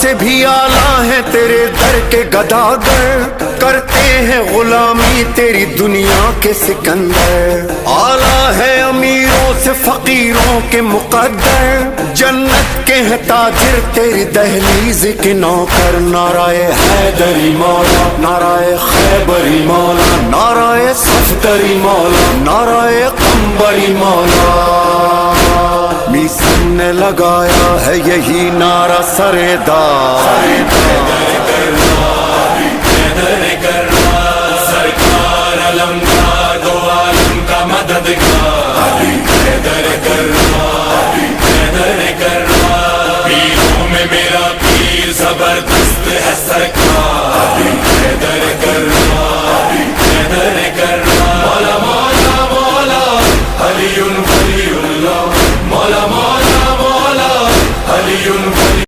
سے بھی اعلیٰ ہیں تیرے در کے گداگر، کرتے ہیں غلامی تیری دنیا کے سکندر، اعلیٰ ہے امیروں سے فقیروں کے مقدر، جنت کے ہیں تاجر تیری دہلیز کے نوکر، نعرہ حیدری مولا، نعرہ خیبری مولا، نعرہ صفدری مولا، نعرہ قمبری مولا، میسن نے لگایا ہے یہی نعرہ سردار، سرکار علمدار دو عالم کا مددگار، حیدر کرار، حیدر کرار، پیروں میں میرا پیر زبردست ہے سرکار، حیدر کرار، حیدر